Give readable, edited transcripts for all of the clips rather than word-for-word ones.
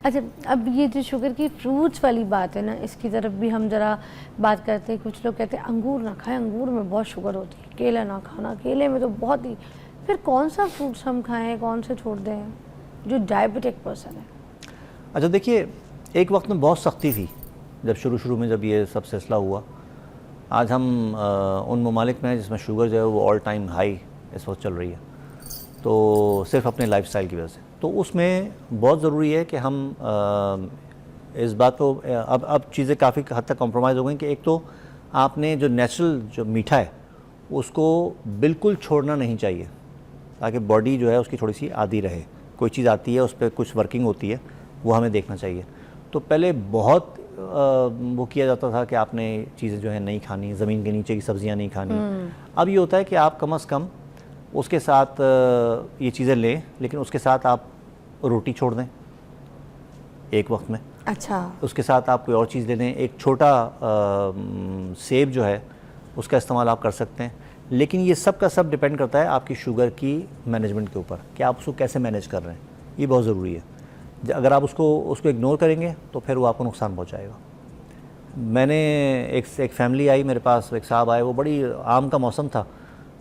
अच्छा, अब ये जो शुगर की फ्रूट्स वाली बात है ना, इसकी तरफ भी हम ज़रा बात करते हैं। कुछ लोग कहते हैं अंगूर ना खाएं, अंगूर में बहुत शुगर होती है, केला ना खाना, केले में तो बहुत ही। फिर कौन सा फ्रूट्स हम खाएं, कौन से छोड़ दें जो डायबिटिक पर्सन है? अच्छा देखिए, एक वक्त में बहुत सख्ती थी जब शुरू में जब ये सब सिलसिला हुआ। आज हम उन ममालिक में हैं जिसमें शुगर जो है वो ऑल टाइम हाई इस वक्त चल रही है, तो सिर्फ अपने लाइफस्टाइल की वजह से। तो उसमें बहुत ज़रूरी है कि हम इस बात को अब चीज़ें काफ़ी हद तक कॉम्प्रोमाइज़ हो गई कि एक तो आपने जो नेचुरल जो मीठा है उसको बिल्कुल छोड़ना नहीं चाहिए, ताकि बॉडी जो है उसकी थोड़ी सी आदी रहे। कोई चीज़ आती है उस पर कुछ वर्किंग होती है, वो हमें देखना चाहिए। तो पहले बहुत वो किया जाता था कि आपने चीज़ें जो है नहीं खानी, ज़मीन के नीचे की सब्ज़ियाँ नहीं खानी। अब ये होता है कि आप कम से कम उसके साथ ये चीज़ें लें, लेकिन उसके साथ आप रोटी छोड़ दें एक वक्त में। अच्छा, उसके साथ आप कोई और चीज़ ले लें। एक छोटा सेब जो है उसका इस्तेमाल आप कर सकते हैं। लेकिन ये सब का सब डिपेंड करता है आपकी शुगर की मैनेजमेंट के ऊपर, कि आप उसको कैसे मैनेज कर रहे हैं। ये बहुत ज़रूरी है। अगर आप उसको इग्नोर करेंगे तो फिर वो आपको नुकसान पहुंचाएगा। मैंने एक फैमिली आई मेरे पास, एक साहब आए, वो बड़ी आम का मौसम था,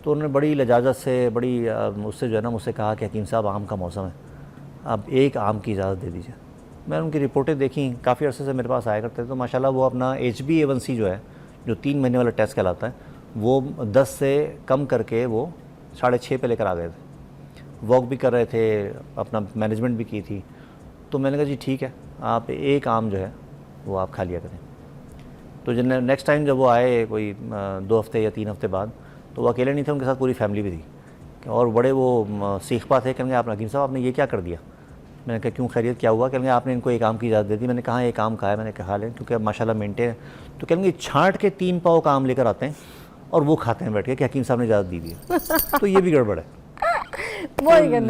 तो उन्होंने बड़ी लजाजत से बड़ी मुझसे जो है ना मुझसे कहा कि हकीम साहब आम का मौसम है, अब एक आम की इजाज़त दे दीजिए। मैंने उनकी रिपोर्टें देखी, काफ़ी अर्से से मेरे पास आया करते थे, तो माशाल्लाह वो अपना HbA1c जो है, जो 3 महीने वाला टेस्ट कहलाता है, वो 10 से कम करके वो 6.5 पे लेकर आ गए थे। वॉक भी कर रहे थे, अपना मैनेजमेंट भी की थी। तो मैंने कहा जी ठीक है, आप एक आम जो है वो आप खा लिया करें। तो जब नेक्स्ट टाइम जब वो आए कोई 2 हफ्ते या 3 हफ्ते बाद, तो वो अकेले नहीं थे, उनके साथ पूरी फैमिली भी थी, और बड़े वो सीखपा थे। कहेंगे आप हकीम साहब आपने ये क्या कर दिया? मैंने कहा क्यों, खैरियत क्या हुआ? कहेंगे आपने इनको एक आम की इजाज़त दे दी। मैंने कहा एक आम खाया, मैंने कहा लें, क्योंकि अब माशाल्लाह मेंटेन है। तो कहेंगे छाँट के 3 पाव का आम लेकर आते हैं और वो खाते हैं बैठ के कि हकीम साहब ने इजाज़त दी है। तो ये भी गड़बड़ है।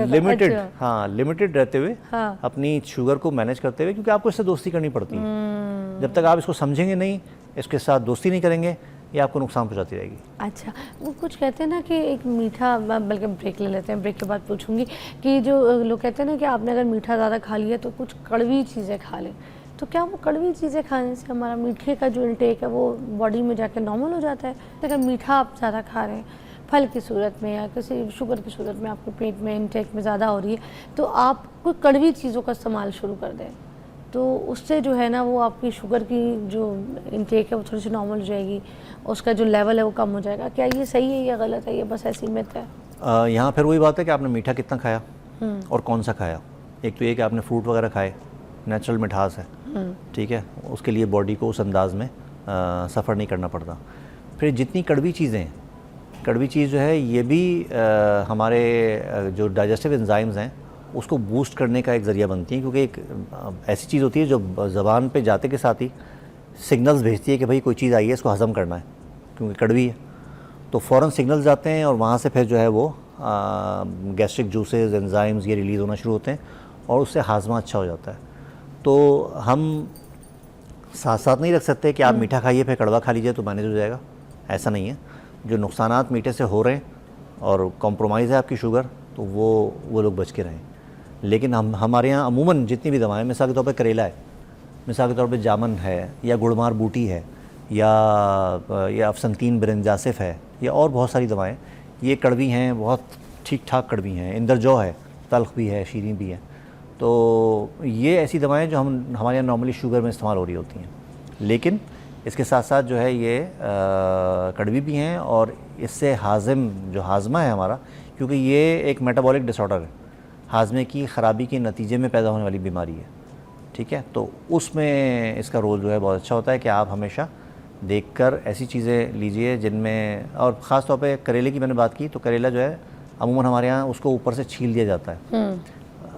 लिमिटेड, हाँ लिमिटेड रहते हुए, हाँ, अपनी शुगर को मैनेज करते हुए, क्योंकि आपको इससे दोस्ती करनी पड़ती है। जब तक आप इसको समझेंगे नहीं, इसके साथ दोस्ती नहीं करेंगे, ये आपको नुकसान पहुंचाती रहेगी। अच्छा, वो कुछ कहते हैं ना कि एक मीठा, बल्कि ब्रेक ले लेते हैं, ब्रेक के बाद पूछूंगी कि जो लोग कहते हैं ना कि आपने अगर मीठा ज़्यादा खा लिया तो कुछ कड़वी चीज़ें खा लें, तो क्या वो कड़वी चीज़ें खाने से हमारा मीठे का जो इंटेक है वो बॉडी में जाकर नॉर्मल हो जाता है? अगर मीठा आप ज़्यादा खा रहे हैं फल की सूरत में या किसी शुगर की सूरत में, आपके पेट में इंटेक में ज़्यादा हो रही है, तो आप कोई कड़वी चीज़ों का इस्तेमाल शुरू कर दें, तो उससे जो है ना वो आपकी शुगर की जो इंटेक है वो थोड़ी सी नॉर्मल हो जाएगी, उसका जो लेवल है वो कम हो जाएगा। क्या ये सही है या गलत है, ये बस ऐसी मिथ है? यहाँ फिर वही बात है कि आपने मीठा कितना खाया और कौन सा खाया। एक तो ये कि आपने फ्रूट वगैरह खाए, नेचुरल मिठास है, ठीक है, उसके लिए बॉडी को उस अंदाज में सफ़र नहीं करना पड़ता। फिर जितनी कड़वी चीज़ें हैं, कड़वी चीज़ जो है ये भी हमारे जो डाइजेस्टिव एंजाइम्स हैं उसको बूस्ट करने का एक ज़रिया बनती है, क्योंकि एक ऐसी चीज़ होती है जो ज़बान पे जाते के साथ ही सिग्नल्स भेजती है कि भाई कोई चीज़ आई है, इसको हज़म करना है, क्योंकि कड़वी है। तो फ़ौरन सिग्नल्स जाते हैं और वहाँ से फिर जो है वो गैस्ट्रिक जूसेस, एंजाइम्स ये रिलीज़ होना शुरू होते हैं और उससे हाजमा अच्छा हो जाता है। तो हम साथ साथ नहीं रख सकते कि आप मीठा खाइए फिर कड़वा खा लीजिए तो मैनेज हो जाएगा, ऐसा नहीं है। जो नुकसानात मीठे से हो रहे हैं और कॉम्प्रोमाइज़ है आपकी शुगर, तो वो लोग बच के रहें। लेकिन हमारे यहाँ अमूमन जितनी भी दवाएं, मिसाल के तौर पे करेला है, मिसाल के तौर पे जामन है, या गुड़मार बूटी है, या अफसनतीन बिरंजासिफ है, या और बहुत सारी दवाएं, ये कड़वी हैं, बहुत ठीक ठाक कड़वी हैं। इंदरजौ है, तल्ख भी है, शीरीं भी है। तो ये ऐसी दवाएं जो हमारे यहाँ नॉर्मली शुगर में इस्तेमाल हो रही होती हैं, लेकिन इसके साथ साथ जो है ये कड़वी भी हैं, और इससे हाजमा है हमारा, क्योंकि ये एक मेटाबॉलिक डिसऑर्डर है, हाजमे की ख़राबी के नतीजे में पैदा होने वाली बीमारी है, ठीक है। तो उसमें इसका रोल जो है बहुत अच्छा होता है कि आप हमेशा देखकर ऐसी चीज़ें लीजिए जिनमें, और ख़ास तौर पे करेले की मैंने बात की, तो करेला जो है अमूमन हमारे यहाँ उसको ऊपर से छील दिया जाता है,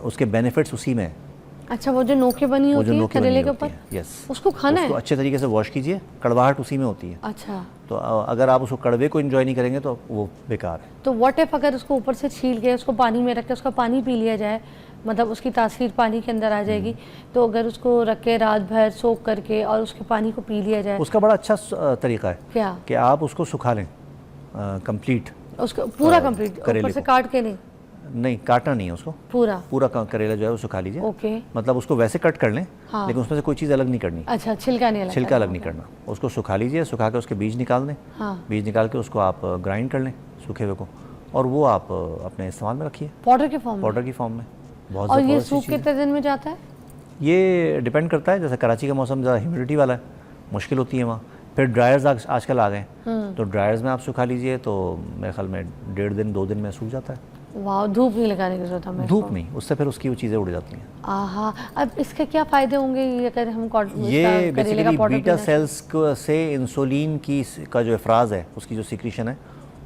उसके बेनिफिट्स उसी में। अच्छा, वो जो नोके बनी होती है करेले के ऊपर, यस, उसको खाना है, अच्छे तरीके से वॉश कीजिए, कड़वाहट उसी में होती है। अच्छा, तो अगर आप उसको कड़वे को एंजॉय नहीं करेंगे तो वो बेकार है। तो व्हाट इफ अगर उसको ऊपर से छील के उसको पानी में रख के उसका पानी पी लिया जाए, मतलब उसकी तासीर पानी के अंदर आ जाएगी, तो अगर उसको रख के रात भर सोख करके और उसके पानी को पी लिया जाए, उसका बड़ा अच्छा तरीका है क्या कि आप उसको सुखा लें कंप्लीट, उसको पूरा कंप्लीट, ऊपर से काट के नहीं, नहीं, काटना नहीं है उसको, पूरा पूरा करेला जो है वो सुखा लीजिए। ओके। मतलब उसको वैसे कट कर लें, हाँ। लेकिन उसमें से कोई चीज़ अलग नहीं करनी। अच्छा, छिलका नहीं अलग छिलका अलग नहीं करना, उसको सुखा लीजिए, सुखा के उसके बीज निकाल दें। हाँ। बीज निकाल के उसको आप ग्राइंड कर लें सूखे हुए को, और वो आप अपने इस्तेमाल में रखिए पाउडर के फॉर्म में। पाउडर की फॉर्म में। बहुत और ये ज़बरदस्त सूख चीज़ है। कितने दिन में जाता है? ये डिपेंड करता है, जैसे कराची का मौसम ज़्यादा ह्यूमिडिटी वाला है, मुश्किल होती है वहाँ। फिर ड्रायर्स आजकल आ गए, तो ड्रायर्स में आप सुखा लीजिए तो मेरे ख्याल में 1.5 दिन 2 दिन में सूख जाता है। वाह, धूप नहीं लगाने की जरूरत हमें? धूप नहीं, उससे फिर उसकी वो चीज़ें उड़ जाती हैं। आहा, अब इसके क्या फ़ायदे होंगे ये अगर हम ये करेले का बेसिकली पाउडर बीटा पीना सेल्स से इंसुलिन का जो इफराज है, उसकी जो सिक्रीशन है,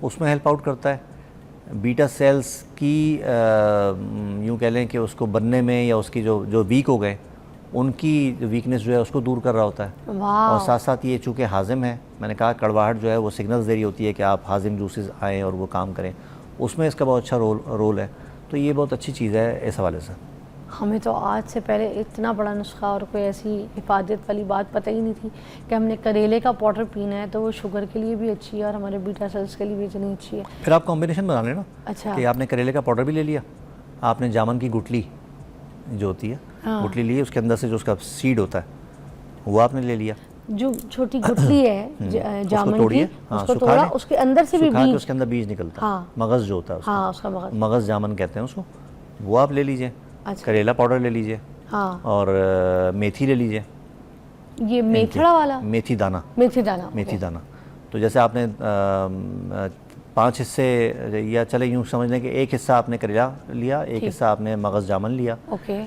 उसमें हेल्प आउट करता है। बीटा सेल्स की यूँ कह लें कि उसको बनने में, या उसकी जो वीक हो गए उनकी वीकनेस जो है उसको दूर कर रहा होता है। वाह। और साथ साथ ये चूँकि हाजिम है, मैंने कहा कड़वाहट जो है वो सिग्नल्स दे रही होती है कि आप हाजिम जूसेस आएँ और वो काम करें, उसमें इसका बहुत अच्छा रोल है। तो ये बहुत अच्छी चीज़ है इस हवाले से। हमें तो आज से पहले इतना बड़ा नुस्खा और कोई ऐसी हिफाजत वाली बात पता ही नहीं थी कि हमने करेले का पाउडर पीना है तो वो शुगर के लिए भी अच्छी है और हमारे बीटा सेल्स के लिए भी इतनी अच्छी है। फिर आप कॉम्बिनेशन बना लेना। अच्छा। कि आपने करेले का पाउडर भी ले लिया, आपने जामुन की गुठली जो होती है, हाँ। गुठली ली, उसके अंदर से जो उसका सीड होता है वो आपने ले लिया। जो छोटी गुठली है जामुन की, तोड़िए, हाँ, उसको सुखा तोड़ा, लें, उसके अंदर से भी सुखा के बीज। उसके अंदर बीज निकलता है, हाँ। मगज़ जो होता है उसका, हाँ, उसका मगज। मगज़ जामुन कहते हैं उसको, वो आप ले लीजिए। अच्छा। करेला पाउडर ले लीजिए। हाँ। और मेथी ले लीजिए। ये मेथड़ा वाला? मेथी दाना। मेथी दाना। मेथी दाना। तो जैसे आपने 5 हिस्से, या चले यूँ समझ लें कि एक हिस्सा आपने करेला लिया, एक हिस्सा आपने मगज़ जामुन लिया, ओके।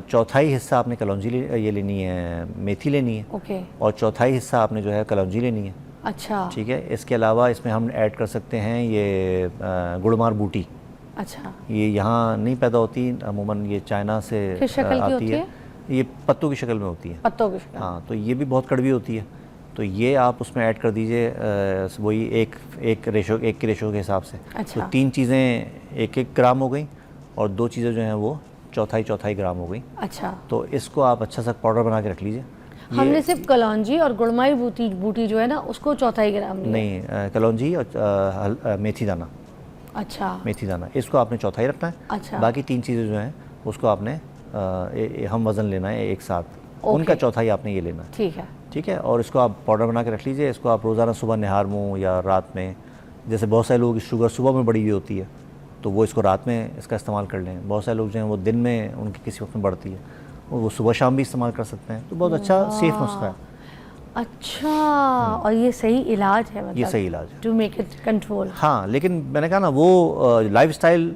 चौथाई हिस्सा आपने कलौंजी ये लेनी है, मेथी लेनी है, ओके। और चौथाई हिस्सा आपने जो है कलौंजी लेनी है। अच्छा। ठीक है। इसके अलावा इसमें हम ऐड कर सकते हैं ये गुड़मार बूटी। अच्छा। ये यहाँ नहीं पैदा होती, अमूमन ये चाइना से किस शक्ल की होती है? ये पत्तों की शक्ल में होती है। पत्तों की शक्ल। हाँ, तो ये भी बहुत कड़वी होती है, तो ये आप उसमें ऐड कर दीजिए वही एक के रेशो के हिसाब से। अच्छा। तो 3 चीज़ें 1-1 ग्राम हो गई, और 2 चीज़ें जो हैं वो चौथाई ग्राम हो गई। अच्छा। तो इसको आप अच्छा सा पाउडर बना के रख लीजिए। हमने सिर्फ कलौंजी और गुड़माई बूटी जो है ना उसको चौथाई ग्राम लिया। नहीं, कलौंजी और मेथी दाना। अच्छा। मेथी दाना, इसको आपने चौथाई रखना है। अच्छा। बाकी 3 चीज़ें जो हैं उसको आपने हम वज़न लेना है एक साथ, उनका चौथाई आपने ये लेना है। ठीक है। ठीक है। और इसको आप पाउडर बना के रख लीजिए। इसको आप रोज़ाना सुबह निहार मुँह या रात में, जैसे बहुत सारे लोगों की शुगर सुबह में बढ़ी हुई होती है तो वो इसको रात में इसका इस्तेमाल कर लें। बहुत सारे लोग जो हैं वो दिन में उनकी किसी वक्त में बढ़ती है, वो सुबह शाम भी इस्तेमाल कर सकते हैं। तो बहुत अच्छा सेफ नुस्खा है। अच्छा। और ये सही इलाज है, मतलब ये सही इलाज है टू मेक इट कंट्रोल। हाँ, लेकिन मैंने कहा ना वो लाइफस्टाइल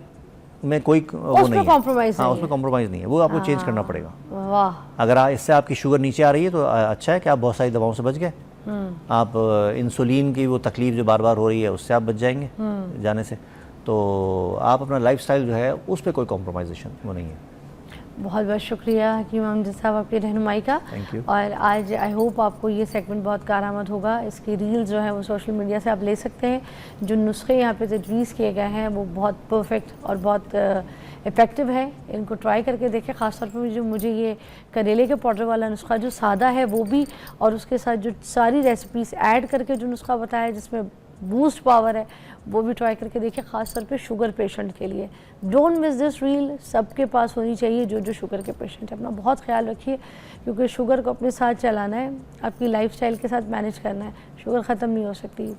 में कोई वो नहीं है। कॉम्प्रोमाइज़ हाँ, नहीं उसमें है। कॉम्प्रोमाइज़ नहीं है, वो आपको चेंज करना पड़ेगा। वाह। अगर इससे आपकी शुगर नीचे आ रही है तो अच्छा है कि आप बहुत सारी दवाओं से बच गए। आप इंसुलिन की वो तकलीफ जो बार बार हो रही है उससे आप बच जाएंगे जाने से। तो आप अपना लाइफस्टाइल जो है उस पर कोई कॉम्प्रोमाइजेशन वो नहीं है। बहुत बहुत शुक्रिया हकीम अमजद साहब आपकी रहनुमाई का। Thank you. और आज आई होप आपको ये सेगमेंट बहुत कारआमद होगा। इसकी रील्स जो है वो सोशल मीडिया से आप ले सकते हैं। जो नुस्खे यहाँ पे तजवीज़ किए गए हैं वो बहुत परफेक्ट और बहुत इफ़ेक्टिव है। इनको ट्राई करके देखें। ख़ासतौर पर जो मुझे ये करेले के पाउडर वाला नुस्खा जो सादा है वो भी, और उसके साथ जो सारी रेसिपीज़ ऐड करके जो नुस्खा बताया जिसमें बूस्ट पावर है, वो भी ट्राई करके देखिए, ख़ासतौर पे शुगर पेशेंट के लिए। डोंट मिस दिस रील, सबके पास होनी चाहिए जो शुगर के पेशेंट है। अपना बहुत ख्याल रखिए, क्योंकि शुगर को अपने साथ चलाना है, आपकी लाइफस्टाइल के साथ मैनेज करना है। शुगर ख़त्म नहीं हो सकती,